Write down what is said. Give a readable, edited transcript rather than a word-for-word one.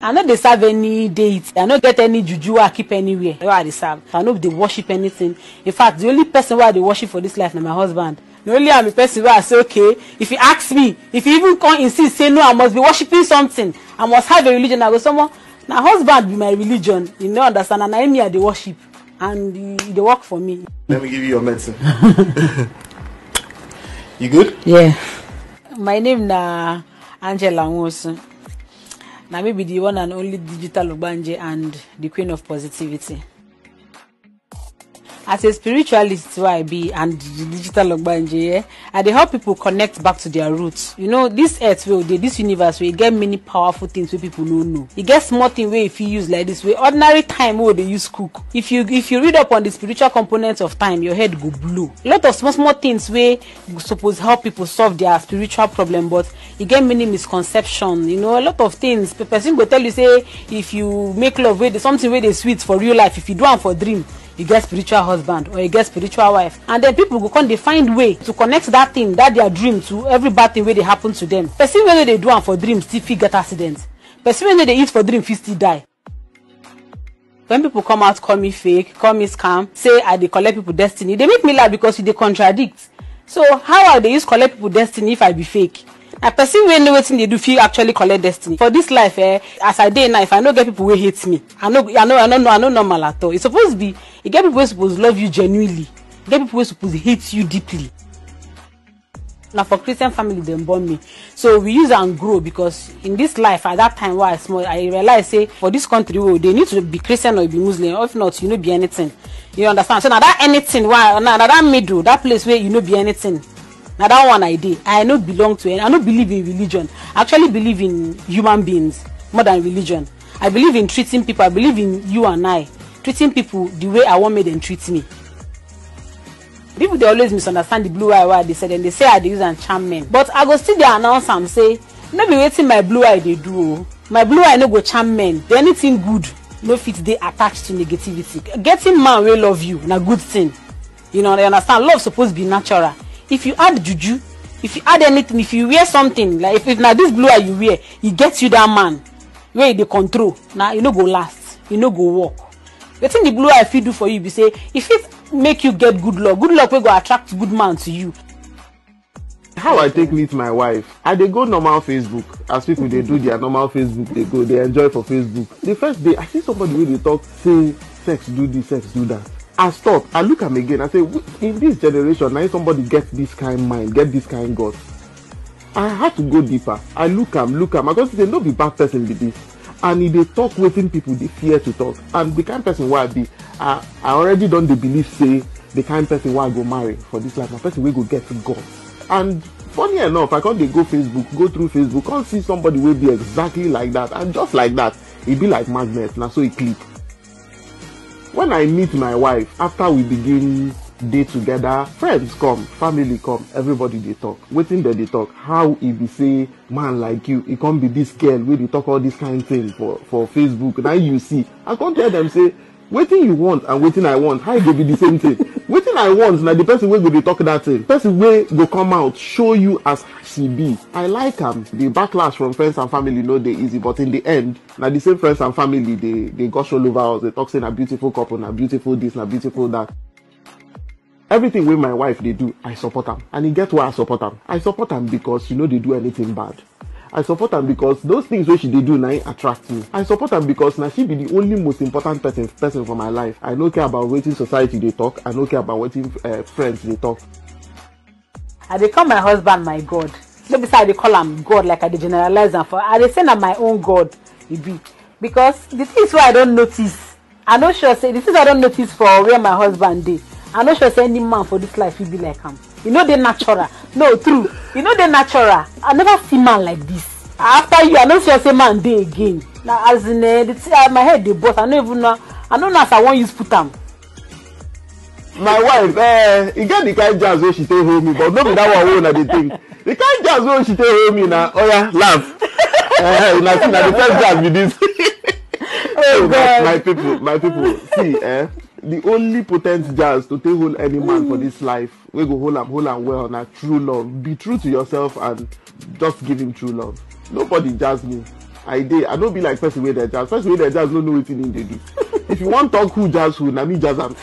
I know they serve any date. I don't get any juju I keep anywhere. Where they serve. I know they worship anything. In fact, the only person where they worship for this life is my husband. The only I'm a person where I say, okay, if he asks me, if he even can't insist, say no, I must be worshiping something. I must have a religion. I go, someone, now husband be my religion. You know, understand? And I me at the worship. And they work for me. Let me give you your medicine. You good? Yeah. My name na Angela Nwosu. Now maybe the one and only digital Ogbanje and the queen of positivity. As a spiritualist where I be and the digital Ogbanje, I dey help people connect back to their roots. You know, this earth where this universe where you get many powerful things where people don't know. You get small thing where if you use like this way, ordinary time where they use cook. If you read up on the spiritual components of time, your head go blow. A lot of small things where suppose help people solve their spiritual problem, but you get many misconceptions. You know, a lot of things. Person go tell you say if you make love with something where they sweet for real life, if you do am for dream, you get spiritual husband or you get spiritual wife, and then people go come they find way to connect that thing, that their dream, to every bad thing where they happen to them. Person when they do am for dream still fit get accident. Person when they eat for dream fit still die. When people come out call me fake, call me scam, say I dey collect people destiny, they make me laugh because they contradict. So how are they use collect people destiny if I be fake? A person when know wetin they do fit actually collect destiny. For this life, as I dey now, if I no get people who hate me, I know normal at all. It's supposed to be, you get people who supposed to love you genuinely. You get people who supposed to hate you deeply. Now for Christian family, they born me. So we use and grow, because in this life, at that time while I was small, I realized, say, for this country, they need to be Christian or be Muslim. Or if not, you know, be anything. You understand? So now that anything, now that middle, that place where you know be anything. Now that one I did. I don't belong to it. I don't believe in religion. I actually believe in human beings more than religion. I believe in treating people. I believe in you and I. Treating people the way I want me them treat me. People they always misunderstand the blue eye why they said, and they say I use and charm men. But I go still they announce and say, no be waiting my blue eye they do. My blue eye no go charm men. The anything good, no fit they attached to negativity. Getting man will love you, na good thing. You know, they understand love supposed to be natural. If you add juju, if you add anything, if you wear something, like if now this blue eye you wear, it gets you that man where they control. Now you no go last, you no go walk. The thing the blue eye fit do for you, be say if it make you get good luck will go attract good man to you. How I take meet my wife, I dey go normal Facebook. As people they do their normal Facebook, they enjoy for Facebook. The first day I see somebody wey dey talk, say sex do this, sex do that. I stop, I look at him again, I say, in this generation, now somebody get this kind of mind, get this kind of God. I had to go deeper. I look am, I just say, no be bad person with this. And if they talk within people, they fear to talk. And the kind of person where I be, I already done the belief, say, the kind of person where I go marry for this life, my person will go get to God. And funny enough, I can't go through Facebook, can't see somebody will be exactly like that. And just like that, it be like magnet, now so it click. When I meet my wife, after we begin day together, friends come, family come, everybody they talk. Waiting there they talk. How if you say, man like you, it can't be this girl where they talk all this kind of thing for Facebook. Now you see, I can't tell them say, waiting you want and waiting I want, how it will be the same thing. Waiting I want, now the person will be talk that thing. Person will go come out, show you as she be. I like them. The backlash from friends and family, no they easy, but in the end, now the same friends and family, they gush all over us. They talk saying a beautiful couple, a beautiful this, a beautiful that. Everything with my wife they do, I support them. And you get why I support them. I support them because you know they do anything bad. I support them because those things which they do now attract me. I support them because now she be the only most important person for my life. I don't care about waiting society they talk. I don't care about waiting friends they talk. I dey call my husband my God. No be say I dey call him God like I dey generalize am for. I dey say na my own God he be. Because the things where I don't notice, I no sure say the things I don't notice for where my husband dey. I no sure say any man for this life will be like him. You know they natural. No, true. You know they natural. I never see man like this. After you, I no sure say man dey again. Now as in my head dey burst. I don't even know. I don't know if I want use put am. My wife, you get the kind jazz where she take hold me, but no be that one at the thing. The kind jazz where she take hold me now. Oh yeah, laugh. Now see, now the first jazz with this. Oh God. My people, see, the only potent jazz to take hold any man for this life, we go hold am well, na true love. Be true to yourself and just give him true love. Nobody jazz me. I no be like person wey dey jazz. Person wey dey jazz no know wetin him dey do. If you wan talk who jazz who, na me jazz am.